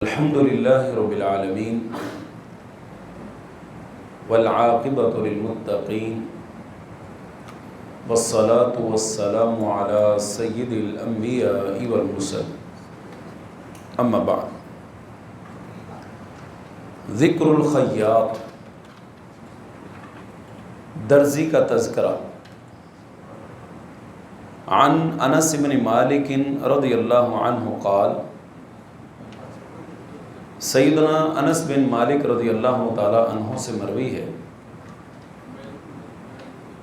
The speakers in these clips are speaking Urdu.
الحمد لله رب العالمين والعاقبة للمتقين والصلاة والسلام على سيد الأنبياء والمرسلين أما بعد ذکر الخیاط درزی کا تذکرہ عن انس بن مالک رضی اللہ عنہ قال سیدنا انس بن مالک رضی اللہ تعالی عنہ سے مروی ہے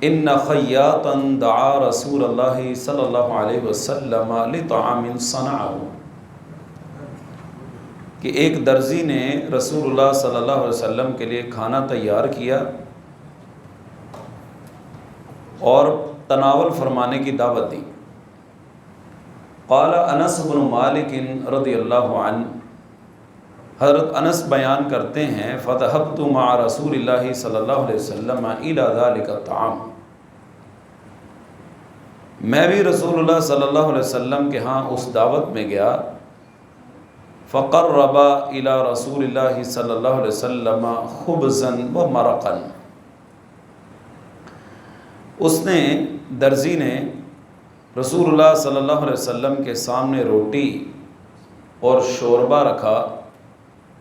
ان خیاطا دعا رسول اللہ صلی اللہ علیہ وسلم لطعام صنعہ کہ ایک درزی نے رسول اللہ صلی اللہ علیہ وسلم کے لیے کھانا تیار کیا اور تناول فرمانے کی دعوت دی۔ قال انس بن مالک رضی اللہ عنہ، حضرت انس بیان کرتے ہیں فذهبت مع رسول اللہ صلی اللہ علیہ وسلم الى ذلك الطعام، میں بھی رسول اللہ صلی اللہ علیہ وسلم کے ہاں اس دعوت میں گیا۔ فقرب الى رسول اللہ صلی اللہ علیہ وسلم خبزا ومرقا، اس نے درزی نے رسول اللہ صلی اللہ علیہ وسلم کے سامنے روٹی اور شوربہ رکھا،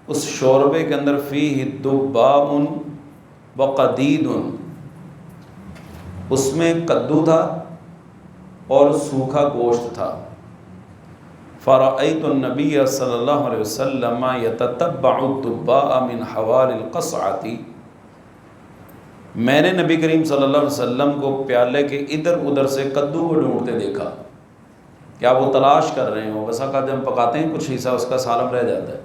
اس شوربے کے اندر فیہ دباء وقدید، اس میں کدو تھا اور سوکھا گوشت تھا۔ فرأیت النبی صلی اللہ علیہ وسلم یتتبع الدباء من حوال القصعۃ، میں نے نبی کریم صلی اللہ علیہ وسلم کو پیالے کے ادھر ادھر سے کدو کو ڈھونڈتے دیکھا، کیا وہ تلاش کر رہے ہوں؟ بس کا جب ہم پکاتے ہیں کچھ حصہ اس کا سالم رہ جاتا ہے،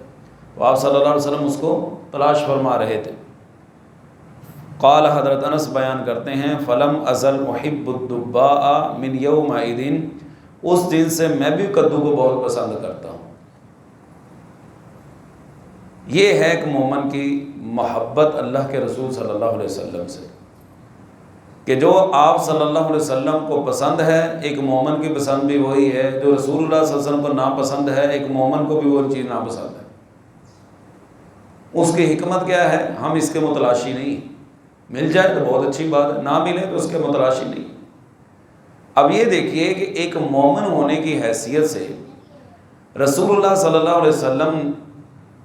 تو آپ صلی اللہ علیہ وسلم اس کو تلاش فرما رہے تھے۔ قال حضرت انس بیان کرتے ہیں فلم ازل محب الدباء من یومئذ، اس دن سے میں بھی کدو کو بہت پسند کرتا ہوں۔ یہ ہے ایک مومن کی محبت اللہ کے رسول صلی اللہ علیہ وسلم سے، کہ جو آپ صلی اللہ علیہ وسلم کو پسند ہے، ایک مومن کی پسند بھی وہی ہے۔ جو رسول اللہ صلی اللہ علیہ وسلم کو ناپسند ہے، ایک مومن کو بھی وہ چیز ناپسند ہے۔ اس کی حکمت کیا ہے؟ ہم اس کے متلاشی نہیں، مل جائے تو بہت اچھی بات ہے، نہ ملے تو اس کے متلاشی نہیں۔ اب یہ دیکھیے کہ ایک مومن ہونے کی حیثیت سے رسول اللہ صلی اللہ علیہ وسلم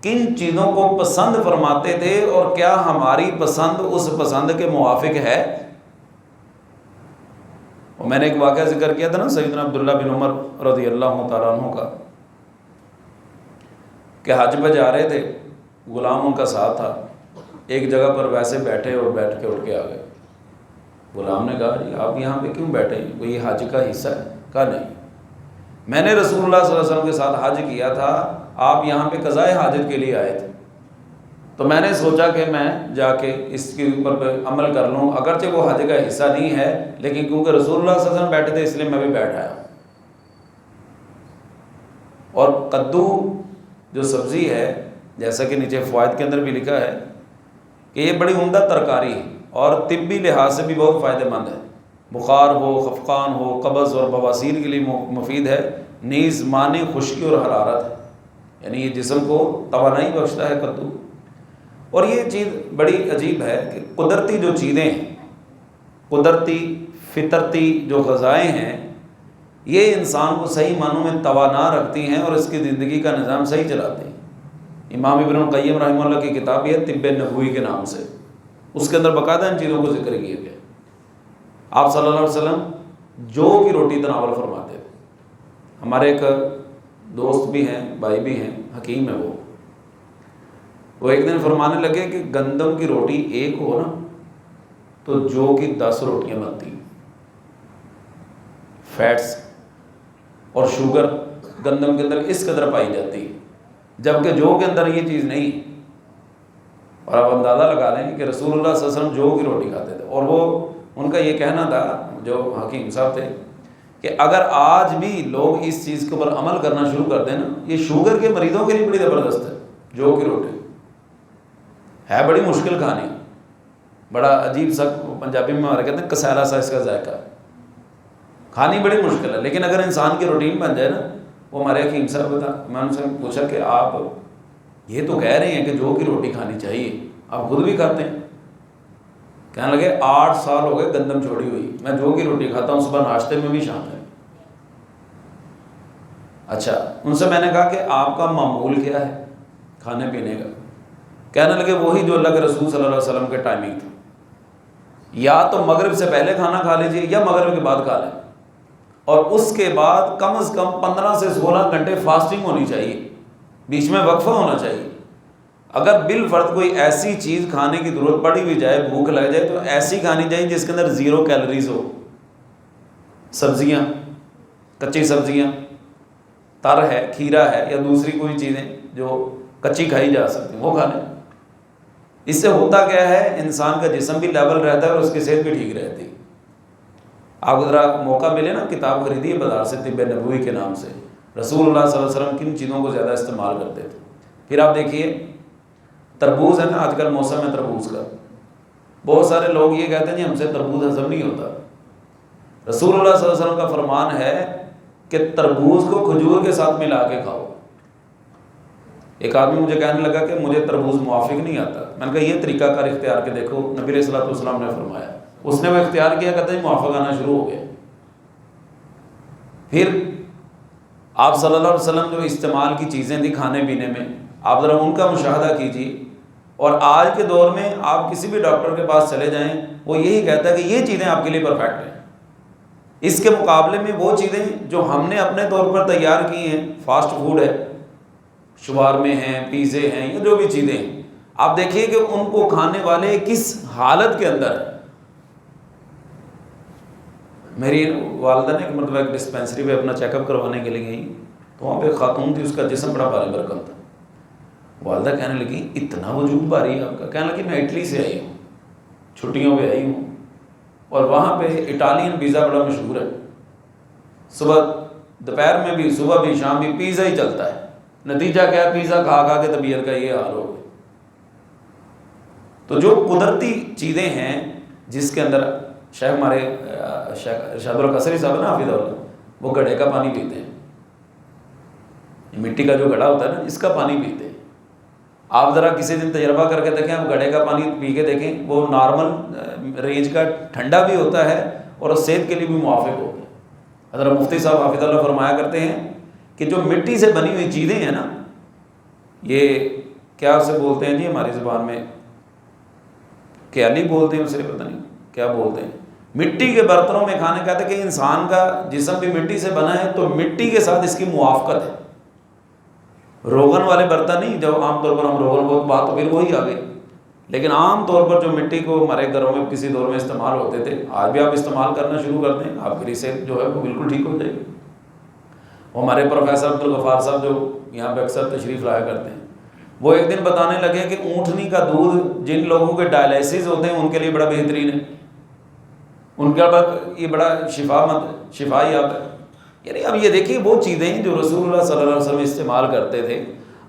کن چیزوں کو پسند فرماتے تھے، اور کیا ہماری پسند اس پسند کے موافق ہے؟ اور میں نے ایک واقعہ ذکر کیا تھا نا سیدنا عبداللہ بن عمر رضی اللہ تعالیٰ عنہ کا، کہ حج پہ جا رہے تھے، غلام ان کا ساتھ تھا، ایک جگہ پر ویسے بیٹھے اور بیٹھ کے اٹھ کے آ گئے۔ غلام نے کہا جی آپ یہاں پہ کیوں بیٹھے ہیں، کوئی حج کا حصہ ہے؟ کہا نہیں، میں نے رسول اللہ صلی اللہ علیہ وسلم کے ساتھ حج کیا تھا، آپ یہاں پہ قضائے حاجت کے لیے آئے تھے، تو میں نے سوچا کہ میں جا کے اس کے اوپر پہ عمل کر لوں، اگرچہ وہ حج کا حصہ نہیں ہے، لیکن کیونکہ رسول اللہ صلی اللہ علیہ وسلم بیٹھے تھے اس لیے میں بھی بیٹھ آیا۔ اور کدو جو سبزی ہے، جیسا کہ نیچے فوائد کے اندر بھی لکھا ہے کہ یہ بڑی عمدہ ترکاری ہے اور طبی لحاظ سے بھی بہت فائدہ مند ہے، بخار ہو، خفقان ہو، قبض اور بواسیر کے لیے مفید ہے، نیز مانع خشکی اور حرارت ہے، یعنی یہ جسم کو توانائی بخشتا ہے کدو۔ اور یہ چیز بڑی عجیب ہے کہ قدرتی جو چیزیں ہیں، قدرتی فطرتی جو غذائیں ہیں، یہ انسان کو صحیح معنوں میں توانا رکھتی ہیں اور اس کی زندگی کا نظام صحیح چلاتی ہیں۔ امام ابن القیم رحمہ اللہ کی کتاب ہے طب نبوی کے نام سے، اس کے اندر باقاعدہ ان چیزوں کو ذکر کیا گیا۔ آپ صلی اللہ علیہ وسلم جو کی روٹی تناول فرماتے تھے۔ ہمارے ایک دوست بھی ہیں، بھائی بھی ہیں، حکیم ہے، وہ ایک دن فرمانے لگے کہ گندم کی روٹی ایک ہو نا تو جو کی 10 روٹیاں بنتی ہیں۔ فیٹس اور شوگر گندم کے اندر اس قدر پائی جاتی ہے، جبکہ جو کے اندر یہ چیز نہیں۔ اور آپ اندازہ لگا لیں کہ رسول اللہ صلی اللہ علیہ وسلم جو کی روٹی کھاتے تھے، اور وہ ان کا یہ کہنا تھا جو حکیم صاحب تھے کہ اگر آج بھی لوگ اس چیز کے اوپر عمل کرنا شروع کر دیں نا، یہ شوگر کے مریضوں کے لیے بڑی زبردست ہے۔ جو کی روٹی ہے بڑی مشکل کھانی، بڑا عجیب سا، پنجابی میں ہمارے کہتے ہیں کسیلا سا اس کا ذائقہ ہے، کھانی بڑی مشکل ہے، لیکن اگر انسان کی روٹین بن جائے نا، وہ ہمارے حکیم صاحب میں ان سے پوچھا کہ آپ یہ تو کہہ رہے ہیں کہ جو کی روٹی کھانی چاہیے، آپ خود بھی کھاتے ہیں۔ کہنے لگے 8 سال ہو گئے گندم چھوڑی ہوئی، میں جو کی روٹی کھاتا ہوں، صبح ناشتے میں بھی شام میں۔ اچھا، ان سے میں نے کہا کہ آپ کا معمول کیا ہے کھانے پینے کا؟ کہنے لگے وہی جو اللہ کے رسول صلی اللہ علیہ وسلم کے ٹائمنگ تھا، یا تو مغرب سے پہلے کھانا کھا لیجیے یا مغرب کے بعد کھا لیں، اور اس کے بعد کم از کم 15 سے 16 گھنٹے فاسٹنگ ہونی چاہیے، بیچ میں وقفہ ہونا چاہیے۔ اگر بالفرض کوئی ایسی چیز کھانے کی ضرورت پڑی بھی جائے، بھوک لگ جائے، تو ایسی کھانی چاہیے جس کے اندر 0 کیلوریز ہو۔ سبزیاں، کچی سبزیاں، تر ہے، کھیرا ہے، یا دوسری کوئی چیزیں جو کچی کھائی جا سکتی ہیں وہ کھا لیں۔ اس سے ہوتا کیا ہے، انسان کا جسم بھی لیول رہتا ہے اور اس کی صحت بھی ٹھیک رہتی ہے۔ آپ کو ذرا موقع ملے نا، کتاب خریدیے بازار سے، طب نبوی کے نام سے، رسول اللہ صلی اللہ علیہ وسلم کن چیزوں کو زیادہ استعمال کرتے تھے۔ پھر آپ دیکھیے تربوز ہے نا، آج کل موسم ہے تربوز کا، بہت سارے لوگ یہ کہتے ہیں جی ہم سے تربوز ہضم نہیں ہوتا۔ رسول اللہ صلی اللہ علیہ وسلم کا فرمان ہے کہ تربوز کو کھجور کے ساتھ ملا کے کھاؤ۔ ایک آدمی مجھے کہنے لگا کہ مجھے تربوز موافق نہیں آتا، میں نے کہا یہ طریقہ کار اختیار کے دیکھو، نبی علیہ الصلوۃ والسلام نے فرمایا، اس نے وہ اختیار کیا، کہتے ہیں موافق آنا شروع ہو گیا۔ پھر آپ صلی اللہ علیہ وسلم جو استعمال کی چیزیں تھیں کھانے پینے میں، آپ ذرا ان کا مشاہدہ کیجیے، اور آج کے دور میں آپ کسی بھی ڈاکٹر کے پاس چلے جائیں، وہ یہی کہتا ہے کہ یہ چیزیں آپ کے لیے پرفیکٹ ہیں۔ اس کے مقابلے میں وہ چیزیں جو ہم نے اپنے طور پر تیار کی ہیں، فاسٹ فوڈ ہے، شوارمے ہیں، پیزے ہیں، یا جو بھی چیزیں ہیں، آپ دیکھیے کہ ان کو کھانے والے کس حالت کے اندر ہیں۔ میری والدہ نے ایک مرتبہ ایک ڈسپینسری پہ اپنا چیک اپ کروانے کے لیے گئی، تو وہاں پہ ایک خاتون تھی، اس کا جسم بڑا بھاری بھرکم تھا۔ والدہ کہنے لگی اتنا وجود بھاری ہے آپ کا؟ کہنے لگی میں اٹلی سے آئی ہوں، چھٹیوں پہ آئی ہوں، اور وہاں پہ اٹالین پیزا بڑا مشہور ہے، صبح دوپہر میں بھی صبح بھی شام بھی پیزا ہی چلتا ہے۔ نتیجہ کیا ہے، پیزا کھا کھا کے طبیعت کا یہ حال ہو گیا۔ تو جو قدرتی چیزیں ہیں جس کے اندر شیخ ہمارے شیخ ارشاد القصری صاحب نا حافظ اللہ، وہ گڑھے کا پانی پیتے ہیں، مٹی کا جو گڑھا ہوتا ہے نا، اس کا پانی پیتے ہیں۔ آپ ذرا کسی دن تجربہ کر کے دیکھیں، آپ گڑھے کا پانی پی کے دیکھیں، وہ نارمل رینج کا ٹھنڈا بھی ہوتا ہے اور صحت کے لیے بھی موافق ہوتا ہے۔ حضرت مفتی صاحب حافظ اللہ فرمایا کرتے ہیں کہ جو مٹی سے بنی ہوئی چیزیں ہیں نا، یہ کیا اسے بولتے ہیں جی ہماری زبان میں، کیالی بولتے ہیں اسے، پتہ نہیں کیا بولتے ہیں، مٹی کے برتنوں میں کھانے کہتے ہیں کہ انسان کا جسم بھی مٹی سے بنا ہے، تو مٹی کے ساتھ اس کی موافقت ہے۔ روغن والے برتن نہیں، جو عام طور پر ہم روغن بہت بات تو پھر وہی آ گئی، لیکن عام طور پر جو مٹی کو ہمارے گھروں میں کسی دور میں استعمال ہوتے تھے، آج بھی آپ استعمال کرنا شروع کر دیں، آپ کی صحت جو ہے وہ بالکل ٹھیک ہو جائے گی۔ ہمارے پروفیسر عبدالغفار صاحب جو یہاں پہ اکثر تشریف لایا کرتے ہیں، وہ ایک دن بتانے لگے کہ اونٹنی کا دودھ جن لوگوں کے ڈائلائسس ہوتے ہیں ان کے لیے بڑا بہترین ہے، ان کے بعد یہ بڑا شفائی آپ ہے۔ یعنی اب یہ دیکھیے وہ چیزیں جو رسول اللہ صلی اللہ علیہ وسلم استعمال کرتے تھے،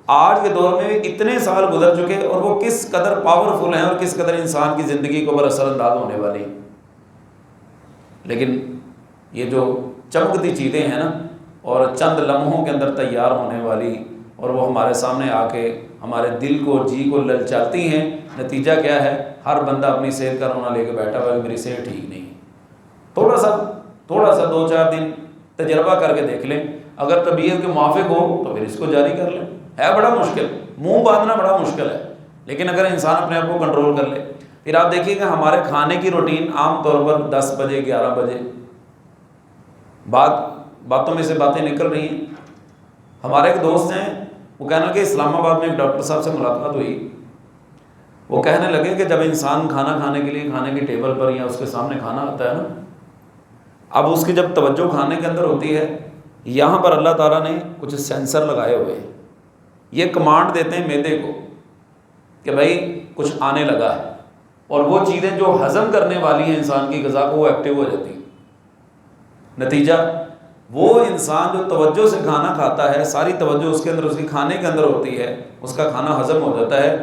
آج کے دور میں اتنے سال گزر چکے، اور وہ کس قدر پاورفل ہیں اور کس قدر انسان کی زندگی کو پر اثر انداز ہونے والی ہیں۔ لیکن یہ جو چمکتی چیزیں ہیں نا، اور چند لمحوں کے اندر تیار ہونے والی، اور وہ ہمارے سامنے آ کے ہمارے دل کو جی کو للچاتی ہیں، نتیجہ کیا ہے، ہر بندہ اپنی صحت کا رونا لے کے بیٹھا ہوا ہے، میری صحت ٹھیک نہیں ہے۔ تھوڑا سا 2-4 دن تجربہ کر کے دیکھ لیں، اگر طبیعت کے موافق ہو تو پھر اس کو جاری کر لیں۔ ہے بڑا مشکل، منہ باندھنا بڑا مشکل ہے، لیکن اگر انسان اپنے آپ کو کنٹرول کر لے۔ پھر آپ دیکھیے کہ ہمارے کھانے کی روٹین عام طور پر 10 بجے 11 بجے، باتوں میں سے باتیں نکل رہی ہیں۔ ہمارے ایک دوست ہیں، وہ کہنا کہ اسلام آباد میں ایک ڈاکٹر صاحب سے ملاقات ہوئی، وہ کہنے لگے کہ جب انسان کھانا کھانے کے لیے کھانے کی ٹیبل پر یا اس کے سامنے کھانا آتا ہے نا، اب اس کی جب توجہ کھانے کے اندر ہوتی ہے، یہاں پر اللہ تعالیٰ نے کچھ سینسر لگائے ہوئے ہیں، یہ کمانڈ دیتے ہیں معدے کو کہ بھائی کچھ آنے لگا ہے، اور وہ چیزیں جو ہضم کرنے والی ہیں انسان کی غذا کو، وہ ایکٹیو ہو جاتی ہیں۔ نتیجہ وہ انسان جو توجہ سے کھانا کھاتا ہے، ساری توجہ اس کے اندر، اس کے کھانے کے اندر ہوتی ہے، اس کا کھانا ہضم ہو جاتا ہے۔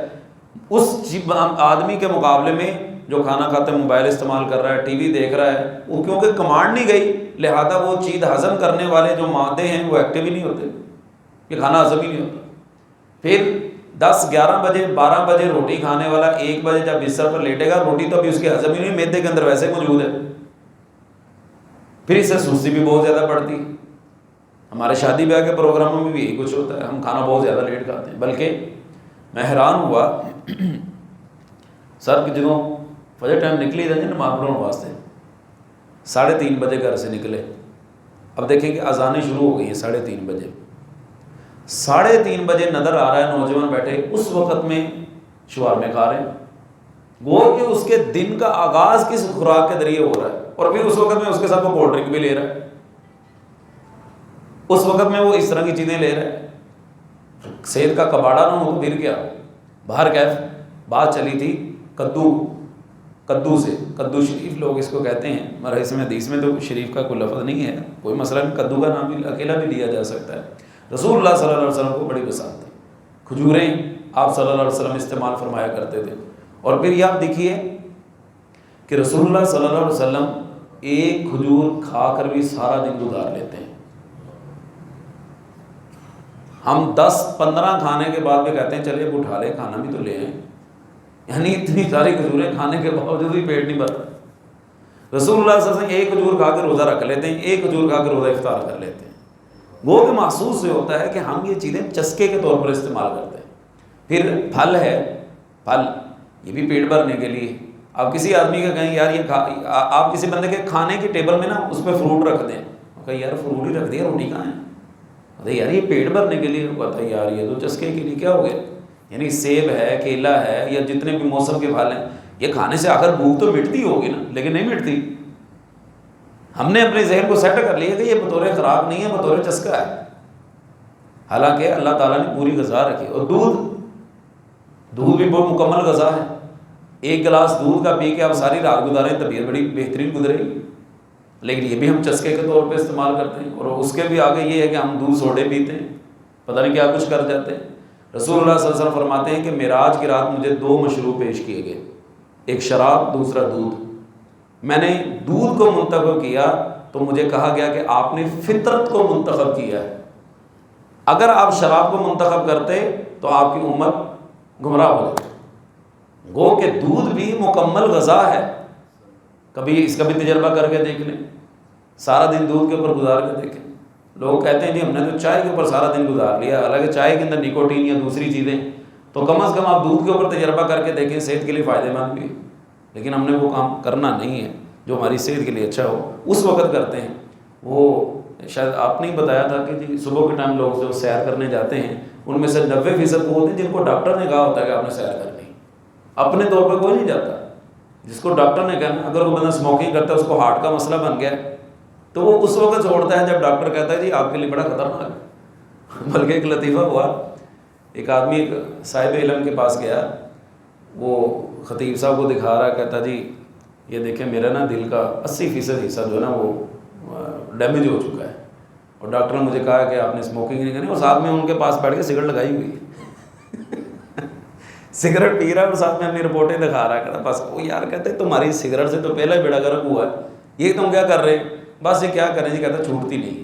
اس آدمی کے مقابلے میں جو کھانا کھاتے موبائل استعمال کر رہا ہے، ٹی وی دیکھ رہا ہے، وہ کیونکہ کمانڈ نہیں گئی، لہذا وہ چیز ہضم کرنے والے جو مادے ہیں وہ ایکٹیو ہی نہیں ہوتے، یہ کھانا ہضم ہی نہیں ہوتا۔ پھر 10-11 بجے 12 بجے روٹی کھانے والا 1 بجے جب بستر پر لیٹے گا، روٹی تو ابھی اس کے ہضم ہی نہیں، معدے کے اندر ویسے موجود ہے، پھر اس سے سستی بھی بہت زیادہ پڑتی ہے۔ ہمارے شادی بیاہ کے پروگراموں میں بھی یہی کچھ ہوتا ہے، ہم کھانا بہت زیادہ لیٹ کھاتے ہیں۔ بلکہ میں حیران ہوا سر کہ جدوں فجر ٹائم نکلی تھا نماز پڑھنے واسطے 3:30 بجے گھر سے نکلے، اب دیکھیں کہ اذانیں شروع ہو گئی ہیں 3:30 بجے، 3:30 بجے نظر آ رہا ہے نوجوان بیٹھے اس وقت میں شوارمے کھا رہے ہیں، وہ کہ اس کے دن کا آغاز کس خوراک کے ذریعے ہو رہا ہے، اور پھر اس وقت میں اس کے ساتھ وہ کولڈ ڈرنک بھی لے رہا ہے، اس وقت میں وہ اس طرح کی چیزیں لے رہا ہے۔ صحت کا کباڑا نہ ہو تو پھر کیا ہو۔ باہر کیف بات چلی تھی کدو سے، کدو شریف لوگ اس کو کہتے ہیں، مگر اس میں حدیث میں تو شریف کا کوئی لفظ نہیں ہے، کوئی مسئلہ نہیں، کدو کا نام بھی اکیلا بھی لیا جا سکتا ہے۔ رسول اللہ صلی اللہ علیہ وسلم کو بڑی پسند تھی کھجوریں، آپ صلی اللہ علیہ وسلم استعمال فرمایا کرتے تھے۔ اور پھر یہ آپ دیکھیے کہ رسول اللہ صلی اللہ علیہ وسلم ایک کھجور کھا کر بھی سارا دن گزار لیتے ہیں۔ ہم 10-15 کھانے کے بعد بھی کہتے ہیں چلے اٹھا لے کھانا بھی تو لے آئیں، یعنی اتنی ساری کھجوریں کھانے کے باوجود بھی پیٹ نہیں بھرتا۔ رسول اللہ صلی اللہ علیہ وسلم ایک کھجور کھا کے روزہ رکھ لیتے ہیں، ایک کھجور کھا کے روزہ افطار کر لیتے ہیں۔ وہ کہ محسوس سے ہوتا ہے کہ ہم یہ چیزیں چسکے کے طور پر استعمال کرتے ہیں۔ پھر پھل ہے، پھل یہ بھی پیٹ بھرنے کے لیے، آپ کسی آدمی کا کہیں یار یہ آپ کسی بندے کے کھانے کی ٹیبل میں نا اس پہ فروٹ رکھ دیں، کہیں یار فروٹ ہی رکھ دیا روٹی کہاں ہے، یار یہ پیٹ بھرنے کے لیے، پتہ ہے یار یہ تو چسکے کے لیے، کیا ہو گیا؟ یعنی سیب ہے، کیلا ہے، یا جتنے بھی موسم کے پھل ہیں، یہ کھانے سے آخر بھوک تو مٹتی ہوگی نا، لیکن نہیں مٹتی۔ ہم نے اپنے ذہن کو سیٹ کر لیا کہ یہ بطور خوراک نہیں ہے، بطور چسکا ہے، حالانکہ اللہ تعالیٰ نے پوری غذا رکھی۔ اور دودھ بھی بہت مکمل غذا ہے، 1 گلاس دودھ کا پی کے آپ ساری رات گزاریں، طبیعت بڑی بہترین گزرے گی، لیکن یہ بھی ہم چسکے کے طور پہ استعمال کرتے ہیں۔ اور اس کے بھی آگے یہ ہے کہ ہم دودھ سوڈے پیتے ہیں، پتہ نہیں کیا کچھ کر جاتے ہیں۔ رسول اللہ صلی اللہ علیہ وسلم فرماتے ہیں کہ معراج کی رات مجھے 2 مشروب پیش کیے گئے، ایک شراب، دوسرا دودھ۔ میں نے دودھ کو منتخب کیا تو مجھے کہا گیا کہ آپ نے فطرت کو منتخب کیا ہے، اگر آپ شراب کو منتخب کرتے تو آپ کی امت گمراہ ہو جاتی۔ گو کہ دودھ بھی مکمل غذا ہے، کبھی اس کا بھی تجربہ کر کے دیکھ لیں، سارا دن دودھ کے اوپر گزار کے دیکھیں۔ لوگ کہتے ہیں جی ہم نے تو چائے کے اوپر سارا دن گزار لیا، حالانکہ چائے کے اندر نکوٹین یا دوسری چیزیں، تو کم از کم آپ دودھ کے اوپر تجربہ کر کے دیکھیں، صحت کے لیے فائدہ مند بھی ہے، لیکن ہم نے وہ کام کرنا نہیں ہے جو ہماری صحت کے لیے اچھا ہو، اس وقت کرتے ہیں۔ وہ شاید آپ نے ہی بتایا تھا کہ جی صبح کے ٹائم لوگ جو سیر کرنے جاتے ہیں ان میں سے 90% وہ ہوتے ہیں جن کو ڈاکٹر نے کہا ہوتا ہے کہ آپ نے سیر کرنی، اپنے طور پہ کوئی نہیں جاتا۔ جس کو ڈاکٹر نے کہا، اگر وہ بندہ اسموکنگ کرتا ہے، اس کو ہارٹ کا مسئلہ بن گیا تو وہ اس وقت چھوڑتا ہے جب ڈاکٹر کہتا ہے جی آپ کے لیے بڑا خطرناک ہے۔ بلکہ ایک لطیفہ ہوا، ایک آدمی ایک صاحب علم کے پاس گیا، وہ خطیب صاحب کو دکھا رہا ہے، کہتا جی یہ دیکھیں میرا نا دل کا 80% حصہ جو ہے نا وہ ڈیمیج ہو چکا ہے، اور ڈاکٹر نے مجھے کہا کہ آپ نے اسموکنگ نہیں کرنی، اور ساتھ میں ان کے پاس بیٹھ کے سگریٹ لگائی ہوئی ہے، سگریٹ پی رہا ہے اور ساتھ میں اپنی رپورٹیں دکھا رہا ہے۔ کہتا بس وہ یار کہتے تمہاری سگریٹ سے تو پہلا بیڑا گرک ہوا ہے، یہ تم کیا کر رہے، بس یہ کیا کریں جی، کہتا چھوٹتی نہیں۔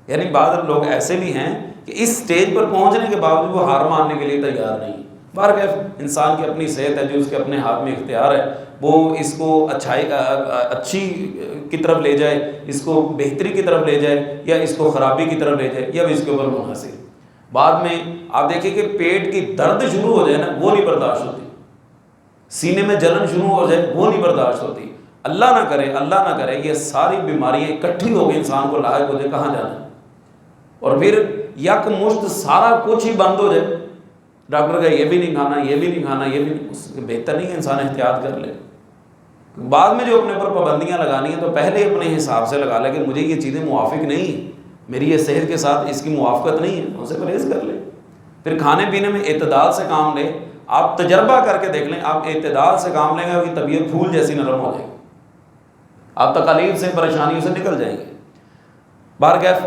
یعنی بعض لوگ ایسے بھی ہیں کہ اس سٹیج پر پہنچنے کے باوجود وہ ہار ماننے کے لیے تیار نہیں۔ بہرکیف انسان کی اپنی صحت ہے جو اس کے اپنے ہاتھ میں اختیار ہے، وہ اس کو اچھی کی طرف لے جائے، اس کو بہتری کی طرف لے جائے، یا اس کو خرابی کی طرف لے جائے، یا اس کے اوپر منحصر۔ بعد میں آپ دیکھیں کہ پیٹ کی درد شروع ہو جائے نا، وہ نہیں برداشت ہوتی، سینے میں جلن شروع ہو جائے وہ نہیں برداشت ہوتی۔ اللہ نہ کرے، اللہ نہ کرے یہ ساری بیماریاں اکٹھی ہو گئی انسان کو لاحق ہو جائے، کہاں جانا ہے؟ اور پھر یک مشت سارا کچھ ہی بند ہو جائے، ڈاکٹر کہے یہ بھی نہیں کھانا، یہ بھی نہیں کھانا، یہ بھی نہیں، اس سے بہتر نہیں ہے انسان احتیاط کر لے۔ بعد میں جو اپنے پر پابندیاں لگانی ہیں تو پہلے اپنے حساب سے لگا لے کہ مجھے یہ چیزیں موافق نہیں ہیں، میری یہ صحت کے ساتھ اس کی موافقت نہیں ہے، ان سے پرہیز کر لے۔ پھر کھانے پینے میں اعتدال سے کام لے، آپ تجربہ کر کے دیکھ لیں، آپ اعتدال سے کام لیں گے، آپ کی طبیعت پھول جیسی نرم ہو جائے گی، آپ تکالیف سے پریشانیوں سے نکل جائیں گے۔ بہرکیف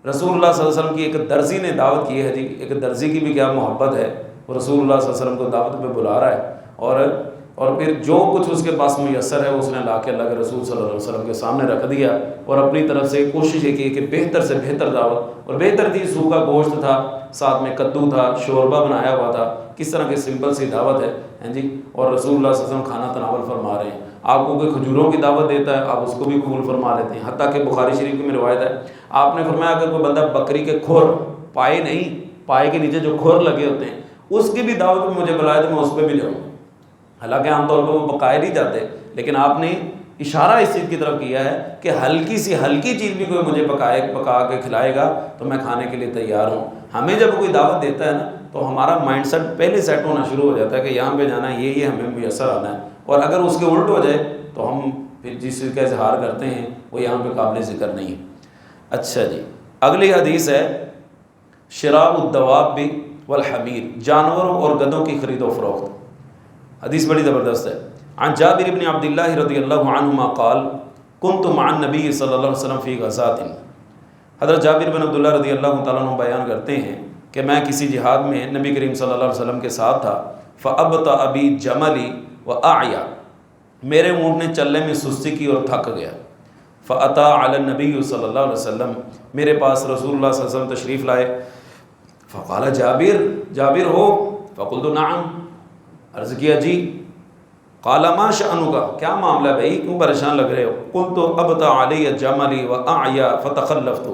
رسول اللہ صلی اللہ علیہ وسلم کی ایک درزی نے دعوت کی ہے جی، ایک درزی کی بھی کیا محبت ہے، وہ رسول اللہ صلی اللہ علیہ وسلم کو دعوت پہ بلا رہا ہے، اور اور پھر جو کچھ اس کے پاس میسر ہے اس نے لا کے اللہ کے رسول صلی اللہ علیہ وسلم کے سامنے رکھ دیا، اور اپنی طرف سے کوشش یہ کی کہ بہتر سے بہتر دعوت، اور بہتر تھی سوکھا گوشت تھا، ساتھ میں کدو تھا، شوربہ بنایا ہوا تھا، کس طرح کی سمپل سی دعوت ہے جی، اور رسول اللہ صلی اللہ علیہ وسلم کھانا تناول فرما رہے ہیں، آپ کو کوئی کھجوروں کی دعوت دیتا ہے آپ اس کو بھی قبول فرما لیتے ہیں، حتیٰ کہ بخاری شریف میں روایت ہے آپ نے فرمایا اگر کوئی بندہ بکری کے کھور، پائے نہیں، پائے کے نیچے جو کھور لگے ہوتے ہیں اس کی بھی دعوت میں مجھے بلائے تو میں اس پہ بھی جاؤں، حالانکہ عام طور پر وہ پکائے نہیں جاتے، لیکن آپ نے اشارہ اس چیز کی طرف کیا ہے کہ ہلکی سی ہلکی چیز بھی کوئی مجھے پکا کے کھلائے گا تو میں کھانے کے لیے تیار ہوں۔ ہمیں جب کوئی دعوت دیتا ہے نا تو ہمارا مائنڈ سیٹ پہلے سیٹ ہونا شروع ہو جاتا ہے کہ یہاں پہ جانا ہے، یہ ہمیں میسر آنا ہے، اور اگر اس کے الٹ ہو جائے تو ہم پھر جس چیز کا اظہار کرتے ہیں وہ یہاں پہ قابل ذکر نہیں ہے۔ اچھا جی، اگلی حدیث ہے شراء الدواب والحمیر، جانوروں اور گدھوں کی خرید و فروخت۔ حدیث بڑی زبردست ہے۔ عن جابر بن عبد اللہ رضی اللہ عنہما قال کنت مع النبی صلی اللہ علیہ وسلم فی غزات۔ حضرت جابر بن عبداللہ رضی اللہ تعالیٰ عنہ بیان کرتے ہیں کہ میں کسی جہاد میں نبی کریم صلی اللہ علیہ وسلم کے ساتھ تھا، فأبطأ بی جملی وأعیا، میرے اونٹ نے چلنے میں سستی کی اور تھک گیا، فأتى علی النبی صلی اللہ علیہ وسلم، میرے پاس رسول اللہ صلی اللہ علیہ وسلم تشریف لائے، فقال جابر ہو، فقلت نعم، عرض کیا جی، قال ما شأنک، کیا معاملہ ہے بھائی، کیوں پریشان لگ رہے ہو، قلت ابطأ علی جملی وأعیا فتخلفت،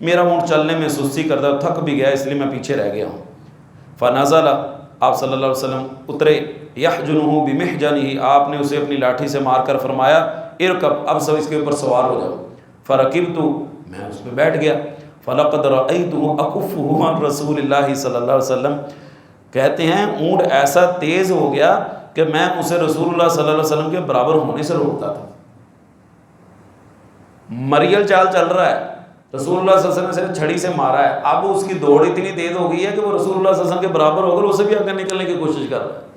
میرا اونٹ چلنے میں سستی کرتا تھک بھی گیا اس لیے میں پیچھے رہ گیا ہوں۔ فنزل، آپ صلی اللہ علیہ وسلم اترے، یحجنہ بمحجنہ، آپ نے اسے اپنی لاٹھی سے مار کر فرمایا ارکب، اب سب اس کے اوپر سوار ہو جاؤ، فرکبت، میں اس پہ بیٹھ گیا، فلقد رأیتہ اکفہ عن رسول اللہ صلی اللہ علیہ وسلم، کہتے ہیں اونٹ ایسا تیز ہو گیا کہ میں اسے رسول اللہ صلی اللہ علیہ وسلم کے برابر ہونے سے روکتا تھا، مریل چال چل رہا ہے، رسول اللہ صلی اللہ علیہ وسلم سے چھڑی سے مارا ہے، اب اس کی دوڑ اتنی تیز ہو گئی ہے کہ وہ رسول اللہ صلی اللہ علیہ وسلم کے برابر ہو کر اسے بھی آگے نکلنے کی کوشش کر رہا ہے۔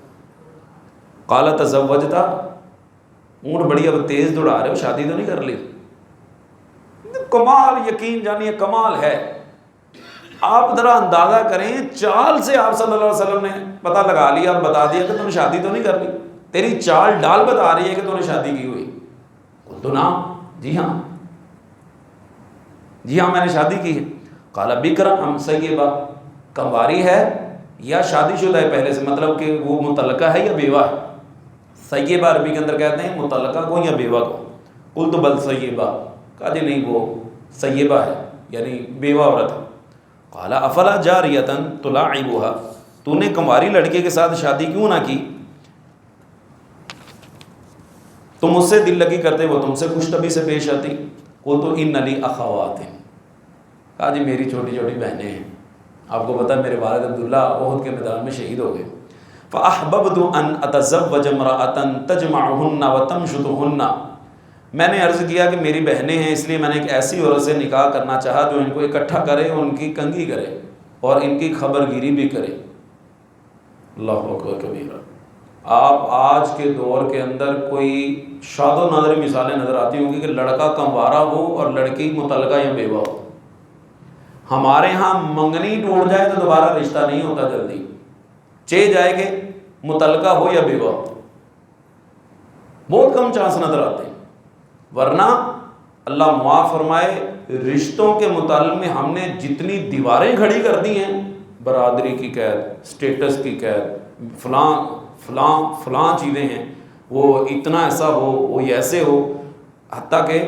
قال تزوجتا، اونٹ بڑی اب تیز دوڑا رہے ہو، شادی تو نہیں کر لی؟ کمال، یقین جانیے کمال ہے، آپ ذرا اندازہ کریں، چال سے آپ صلی اللہ علیہ وسلم نے پتہ لگا لیا اور بتا دیا کہ تم نے شادی تو نہیں کر لی، تیری چال ڈال بتا رہی ہے کہ تم نے شادی کی ہوئی۔ قلت نعم، جی ہاں میں نے شادی کی ہے۔ قال بکرا ام سیبہ، کنواری ہے یا شادی شدہ ہے پہلے سے، مطلب کہ وہ متعلقہ ہے یا بیوہ ہے، سیبہ عربی کے اندر کہتے ہیں متعلقہ کو یا بیوہ کو۔ قلت بل سیبہ، کہا جی نہیں وہ سیبہ ہے یعنی بیوہ عورت ہے۔ قال افلا جاریۃ تلاعبها، تو نے کنواری لڑکے کے ساتھ شادی کیوں نہ کی، تم اس سے دل لگی کرتے، وہ تم سے خوش طبعی سے پیش آتی۔ قلت ان لی اخوات، کہا جی میری چھوٹی چھوٹی بہنیں ہیں، آپ کو پتہ ہے میرے والد عبداللہ احد کے میدان میں شہید ہو گئے۔ فاحببت ان اتزوج امرأة تجمعهن وتمشطهن، میں نے عرض کیا کہ میری بہنیں ہیں اس لیے میں نے ایک ایسی عورت سے نکاح کرنا چاہا جو ان کو اکٹھا کرے، ان کی کنگھی کرے اور ان کی خبر گیری بھی کرے۔ اللہ اکبر کبیرہ۔ آپ آج کے دور کے اندر کوئی شاد و نادر مثالیں نظر آتی ہوں گی کہ لڑکا کنوارا ہو اور لڑکی متعلقہ یا بیوہ ہو۔ ہمارے ہاں منگنی ٹوٹ جائے تو دوبارہ رشتہ نہیں ہوتا جلدی، چہ جائے کہ متعلقہ ہو یا بیوہ ہو، بہت کم چانس نظر آتے ہیں، ورنہ اللہ معاف فرمائے رشتوں کے متعلق میں ہم نے جتنی دیواریں کھڑی کر دی ہیں، برادری کی قید، سٹیٹس کی قید، فلاں فلاں فلاں چیزیں ہیں، وہ اتنا ایسا ہو، وہ ایسے ہو، حتیٰ کہ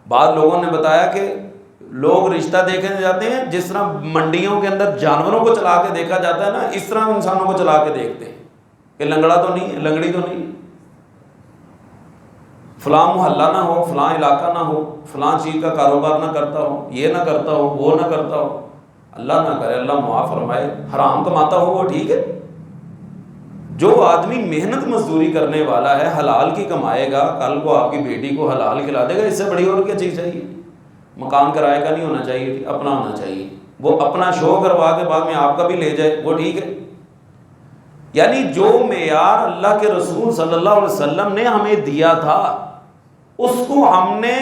بعض لوگوں نے بتایا کہ لوگ رشتہ دیکھنے جاتے ہیں جس طرح منڈیوں کے اندر جانوروں کو چلا کے دیکھا جاتا ہے نا، اس طرح انسانوں کو چلا کے دیکھتے ہیں کہ لنگڑا تو نہیں ہے، لنگڑی تو نہیں ہے، فلاں محلہ نہ ہو، فلاں علاقہ نہ ہو، فلاں چیز کا کاروبار نہ کرتا ہو، یہ نہ کرتا ہو، وہ نہ کرتا ہو، اللہ نہ کرے، اللہ معاف فرمائے، حرام کماتا ہو وہ ٹھیک ہے، جو آدمی محنت مزدوری کرنے والا ہے حلال کی کمائے گا، کل کو آپ کی بیٹی کو حلال کھلا دے گا، اس سے بڑی اور کیا چیز چاہیے؟ مکان کرائے کا نہیں ہونا چاہیے، اپنا ہونا چاہیے، وہ اپنا شو کروا کے بعد میں آپ کا بھی لے جائے وہ ٹھیک ہے۔ یعنی جو معیار اللہ کے رسول صلی اللہ علیہ وسلم نے ہمیں دیا تھا اس کو ہم نے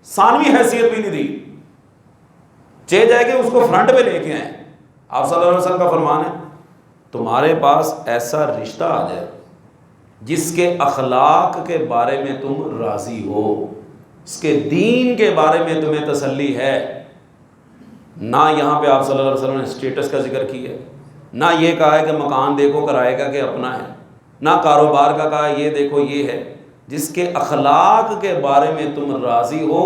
ثانوی حیثیت بھی نہیں دی، چہ جائے کہ اس کو فرنٹ پہ لے کے آئیں۔ آپ صلی اللہ علیہ وسلم کا فرمان ہے تمہارے پاس ایسا رشتہ آ جائے جس کے اخلاق کے بارے میں تم راضی ہو، اس کے دین کے بارے میں تمہیں تسلی ہے۔ نہ یہاں پہ آپ صلی اللہ علیہ وسلم نے اسٹیٹس کا ذکر کیا ہے، نہ یہ کہا ہے کہ مکان دیکھو کرائے کا کہ اپنا ہے، نہ کاروبار کا کہا یہ دیکھو یہ ہے، جس کے اخلاق کے بارے میں تم راضی ہو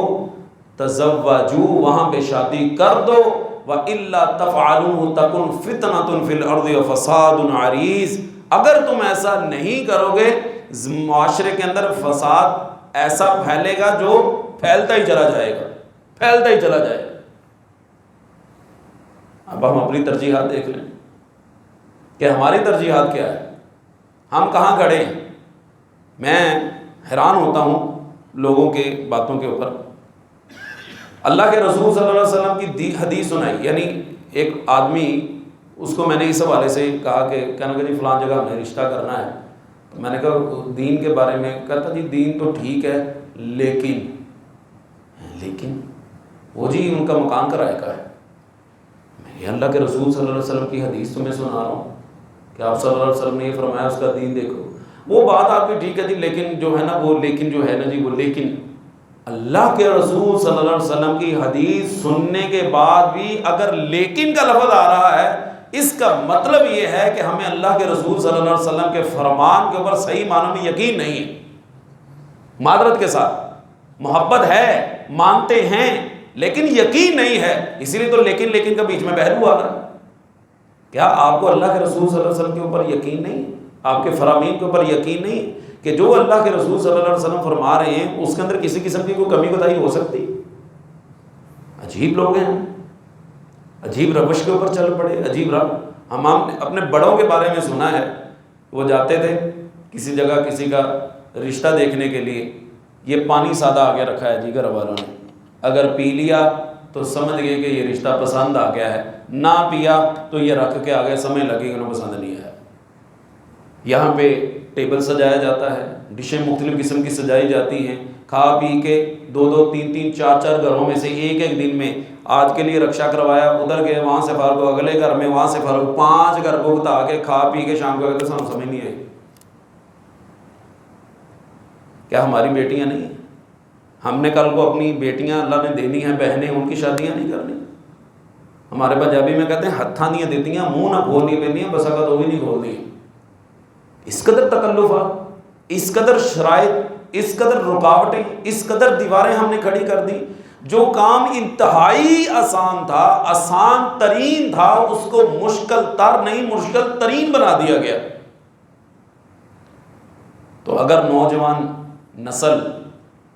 تزوجوا، وہاں پہ شادی کر دو، وَإِلَّا تَفْعَلُوهُ تَكُنْ فِتْنَةٌ فِي الْأَرْضِ وَفَسَادٌ عَرِيضٌ۔ اگر تم ایسا نہیں کرو گے معاشرے کے اندر فساد ایسا پھیلے گا جو پھیلتا ہی چلا جائے گا، پھیلتا ہی چلا جائے گا۔ اب ہم اپنی ترجیحات دیکھ لیں کہ ہماری ترجیحات کیا ہے، ہم کہاں کھڑے ہیں۔ میں حیران ہوتا ہوں لوگوں کے باتوں کے اوپر۔ اللہ کے رسول صلی اللہ علیہ وسلم کی حدیث سنائی، یعنی ایک آدمی، اس کو میں نے اس حوالے سے کہا کہ کہنا کہ جی فلان جگہ ہمیں رشتہ کرنا ہے، تو میں نے کہا دین کے بارے میں، کہتا جی دین تو ٹھیک ہے لیکن وہ جی ان کا مکان کرائے کا ہے۔ یہ اللہ کے رسول صلی اللہ علیہ وسلم کی حدیث تمہیں سنا رہا ہوں کہ آپ صلی اللہ علیہ وسلم نے یہ فرمایا، اس کا دین دیکھو۔ وہ بات آپ کی ٹھیک ہے جی، لیکن جو ہے نا وہ لیکن جو ہے نا جی وہ لیکن اللہ کے رسول صلی اللہ علیہ وسلم کی حدیث سننے کے بعد بھی اگر لیکن کا لفظ آ رہا ہے، اس کا مطلب یہ ہے کہ ہمیں اللہ کے رسول صلی اللہ علیہ وسلم کے فرمان کے اوپر صحیح معنوں میں یقین نہیں ہے۔ معذرت کے ساتھ محبت ہے، مانتے ہیں، لیکن یقین نہیں ہے، اسی لیے تو لیکن کا بیچ میں بہرو آ رہا ہے۔ کیا آپ کو اللہ کے رسول صلی اللہ علیہ وسلم کے اوپر یقین نہیں، آپ کے فرامین کے اوپر یقین نہیں کہ جو اللہ کے رسول صلی اللہ علیہ وسلم فرما رہے ہیں اس کے اندر کسی قسم کی کوئی کمی کوتاہی ہو سکتی؟ عجیب لوگ ہیں، عجیب روش کے اوپر چل پڑے، عجیب ہم اپنے بڑوں کے بارے میں سنا ہے، وہ جاتے تھے کسی جگہ کسی کا رشتہ دیکھنے کے لیے، یہ پانی سادہ آگے رکھا ہے جی گھر والوں نے، اگر پی لیا تو سمجھ گئے کہ یہ رشتہ پسند آ گیا ہے، نہ پیا تو یہ رکھ کے آگے سمجھ لگے کہ انہیں پسند نہیں آیا۔ یہاں پہ ٹیبل سجایا جاتا ہے، ڈشیں مختلف قسم کی سجائی جاتی ہیں، کھا پی کے دو تین چار گھروں میں سے ایک دن میں آج کے لیے رکشا کروایا، ادھر گئے وہاں سے فارغ، اگلے گھر میں وہاں سے فارغ، 5 گھر بھگتا کے کھا پی کے شام کو تو سمجھ نہیں آئی۔ کیا ہماری بیٹیاں نہیں ہیں؟ ہم نے کل کو اپنی بیٹیاں اللہ نے دینی ہیں، بہنیں، ان کی شادیاں نہیں کرنی۔ ہمارے پنجابی میں کہتے ہیں ہتھاں دیاں دیتیاں منہ نہ کھولنی پیندیاں، بس اگر وہ بھی نہیں کھولتی۔ اس قدر تکلفات، اس قدر شرائط، اس قدر رکاوٹیں، اس قدر دیواریں ہم نے کھڑی کر دی۔ جو کام انتہائی آسان تھا، آسان ترین تھا، اس کو مشکل تر نہیں مشکل ترین بنا دیا گیا۔ تو اگر نوجوان نسل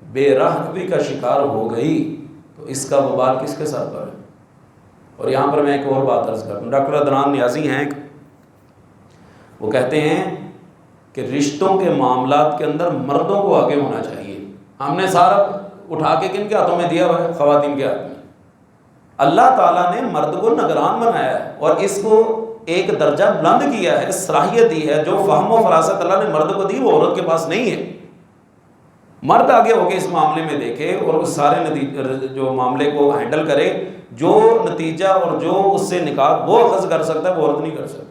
بے رحمی کا شکار ہو گئی تو اس کا وبال کس کے ساتھ پر ہے؟ اور یہاں پر میں ایک اور بات عرض کروں، ڈاکٹر عدنان نیازی ہیں، وہ کہتے ہیں کہ رشتوں کے معاملات کے اندر مردوں کو آگے ہونا چاہیے۔ ہم نے سارا اٹھا کے کن کے ہاتھوں میں دیا ہوا ہے؟ خواتین کے ہاتھ میں۔ اللہ تعالیٰ نے مرد کو نگران بنایا ہے اور اس کو ایک درجہ بلند کیا ہے، صلاحیت دی ہے، جو فہم و فراست اللہ نے مرد کو دی وہ عورت کے پاس نہیں ہے۔ مرد آگے ہو کے اس معاملے میں دیکھے اور اس سارے جو معاملے کو ہینڈل کرے، جو نتیجہ اور جو اس سے نکات وہ اخذ کر سکتا ہے وہ عورت نہیں کر سکتی۔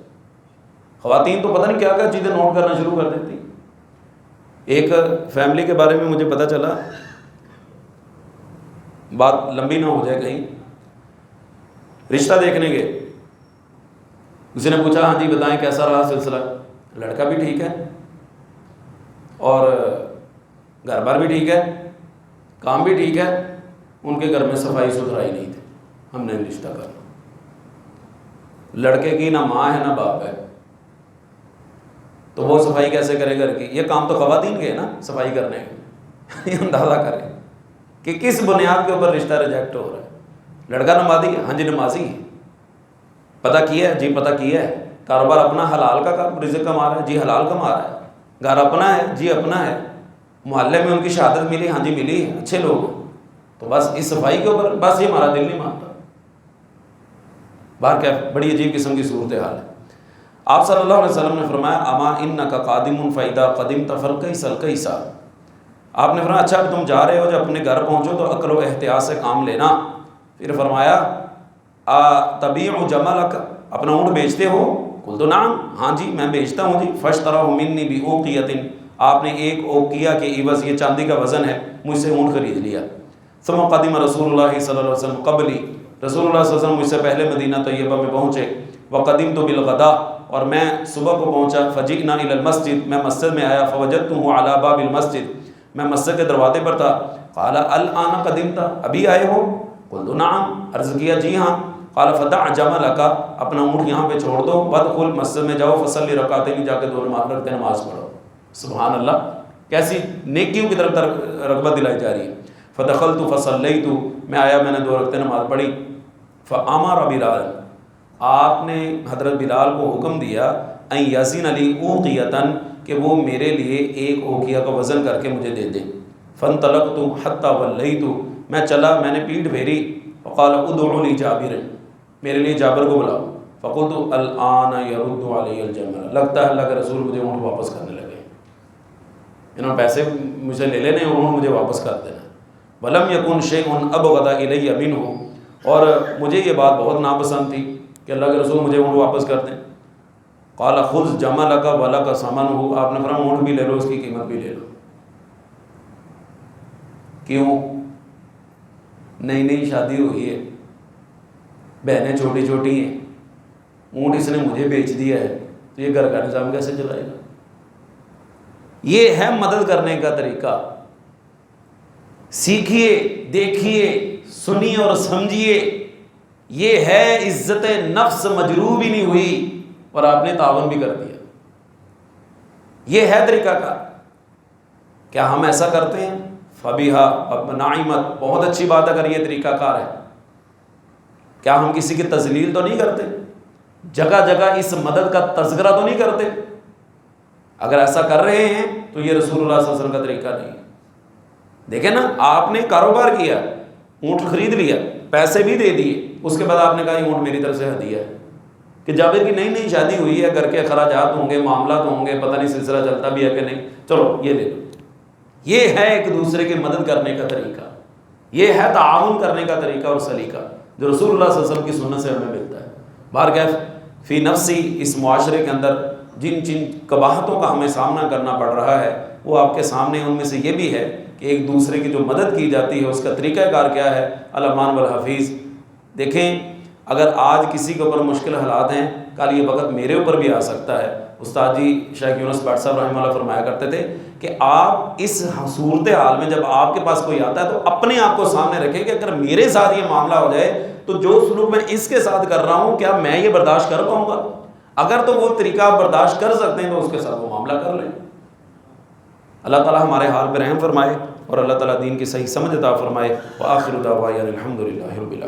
خواتین تو پتہ نہیں کیا کیا چیزیں نوٹ کرنا شروع کر دیتی۔ ایک فیملی کے بارے میں مجھے پتہ چلا، بات لمبی نہ ہو جائے کہیں، رشتہ دیکھنے گئے، کسی نے پوچھا ہاں جی بتائیں کیسا رہا سلسلہ؟ لڑکا بھی ٹھیک ہے اور گھر بار بھی ٹھیک ہے، کام بھی ٹھیک ہے، ان کے گھر میں صفائی ستھرائی نہیں تھی، ہم نے رشتہ کرنا۔ لڑکے کی نہ ماں ہے نہ باپ ہے، تو وہ صفائی کیسے کرے گھر کی؟ یہ کام تو خواتین کے ہے نا صفائی کرنے کے۔ یہ اندازہ کریں کہ کس بنیاد کے اوپر رشتہ ریجیکٹ ہو رہا ہے۔ لڑکا نمازی ہے، ہاں جی نمازی ہے، پتہ کیا ہے جی پتہ کیا ہے، کاروبار اپنا حلال کا رزق کما رہا ہے جی حلال کما رہا ہے، گھر اپنا ہے جی اپنا ہے، محلے میں ان کی شہادت ملی ہاں جی ملی ہے، اچھے لوگ ہیں، تو بس اس صفائی کے اوپر بس یہ ہمارا دل نہیں مانتا۔ باہر کیا بڑی عجیب قسم کی صورتحال ہے۔ آپ صلی اللہ علیہ وسلم نے فرمایا اما انک قادم فاذا قدمت فالقیس القیسا، آپ نے فرمایا اچھا تم جا رہے ہو، جب اپنے گھر پہنچو تو عقل و احتیاط سے کام لینا۔ پھر فرمایا تبیع جملک، اپنا اونٹ بیچتے ہو؟ قلت نعم، ہاں جی میں بیچتا ہوں جی۔ فاشتراه منی بأوقیۃ، آپ نے ایک اوقیہ کے عوض، یہ چاندی کا وزن ہے، مجھ سے اونٹ خرید لیا۔ ثم قدم رسول اللہ صلی اللہ علیہ وسلم قبلی، رسول اللہ صلی اللہ علیہ وسلم مجھ سے پہلے مدینہ طیبہ میں پہنچے۔ وقدمت بالغداء، اور میں صبح کو پہنچا۔ فجئنا الی المسجد، میں مسجد میں آیا۔ فوجدته علی باب المسجد، میں مسجد کے دروازے پر تھا۔ قال الآن قدمت، ابھی آئے ہو؟ قلت نعم، عرض کیا جی ہاں۔ قال فدع جملک، اپنا اونٹ یہاں پہ چھوڑ دو، وادخل، مسجد میں جاؤ، فصلی رکعتین، جا کے 2 رکعتیں نماز پڑھو۔ سبحان اللہ، کیسی نیکیوں کی طرف رغبت دلائی جا رہی ہے۔ فدخلت فصلیت، میں آیا، میں نے 2 رکعتیں نماز پڑھی۔ فامر بلال، آپ نے حضرت بلال کو حکم دیا ان یزن لی اوقیۃ، کہ وہ میرے لیے ایک اوقیہ کا وزن کر کے مجھے دے دیں۔ فانطلقت حتی ولیت، میں چلا، میں نے پیٹھ پھیری۔ فقال ادعوا لی جابر، میرے لیے جابر کو بلاؤ۔ فقلت الآن یرد علی الجمل، لگتا ہے اللہ کے رسول مجھے اونٹ واپس کرنے لگے، انہوں نے پیسے مجھ سے لے لینے اور انہوں نے مجھے واپس کر دینا۔ ولم یکن شیء ابغض الی منہ، اور مجھے یہ بات بہت ناپسند تھی کہ اللہ کے رسول مجھے اونٹ واپس کر دیں۔ قال خذ جملک ولک ثمنہ، آپ نے فرمایا اونٹ بھی لے لو، اس کی قیمت بھی لے لو۔ کیوں؟ نئی نئی شادی ہوئی ہے، بہنیں چھوٹی چھوٹی ہیں، اونٹ اس نے مجھے بیچ دیا ہے، تو یہ گھر کا نظام کیسے چلائے گا؟ یہ ہے مدد کرنے کا طریقہ۔ سیکھیے، دیکھیے، سنیے اور سمجھیے۔ یہ ہے عزت نفس مجروح بھی نہیں ہوئی اور آپ نے تعاون بھی کر دیا۔ یہ ہے طریقہ کار۔ کیا ہم ایسا کرتے ہیں؟ فبیہا اب نعیمت، بہت اچھی بات اگر یہ طریقہ کار ہے۔ کیا ہم کسی کی تذلیل تو نہیں کرتے؟ جگہ جگہ اس مدد کا تذکرہ تو نہیں کرتے؟ اگر ایسا کر رہے ہیں تو یہ رسول اللہ صلی اللہ علیہ وسلم کا طریقہ نہیں ہے۔ دیکھیں نا، آپ نے کاروبار کیا، اونٹ خرید لیا، پیسے بھی دے دیے، اس کے بعد آپ نے کہا یہ اونٹ میری طرف سے ہدیہ ہے۔ کہ جابر کی نئی نئی شادی ہوئی ہے، گھر کے اخراجات ہوں گے، معاملات ہوں گے، پتہ نہیں سلسلہ چلتا بھی ہے کہ نہیں، چلو یہ لے لو۔ یہ ہے ایک دوسرے کی مدد کرنے کا طریقہ، یہ ہے تعاون کرنے کا طریقہ اور سلیقہ جو رسول اللہ صلی اللہ علیہ وسلم کی سنت سے ہمیں ملتا ہے۔ بہرکیف فی نفسی، اس معاشرے کے اندر جن جن قباحتوں کا ہمیں سامنا کرنا پڑ رہا ہے وہ آپ کے سامنے، ان میں سے یہ بھی ہے کہ ایک دوسرے کی جو مدد کی جاتی ہے اس کا طریقہ کار کیا ہے۔ الامان والحفیظ، دیکھیں اگر آج کسی کے اوپر مشکل حالات ہیں، کل یہ وقت میرے اوپر بھی آ سکتا ہے۔ استاد جی شیخ یونس بٹ صاحب رحمہ اللہ فرمایا کرتے تھے کہ آپ اس صورتحال میں جب آپ کے پاس کوئی آتا ہے تو اپنے آپ کو سامنے رکھیں کہ اگر میرے ساتھ یہ معاملہ ہو جائے تو جو سلوک میں اس کے ساتھ کر رہا ہوں کیا میں یہ برداشت کر پاؤں گا؟ اگر تو وہ طریقہ آپ برداشت کر سکتے ہیں تو اس کے ساتھ وہ معاملہ کر لیں۔ اللہ تعالی ہمارے حال پہ رحم فرمائے اور اللہ تعالی دین کی صحیح سمجھ عطا فرمائے۔ وآخر دعوانا الحمدللہ رب العالمین۔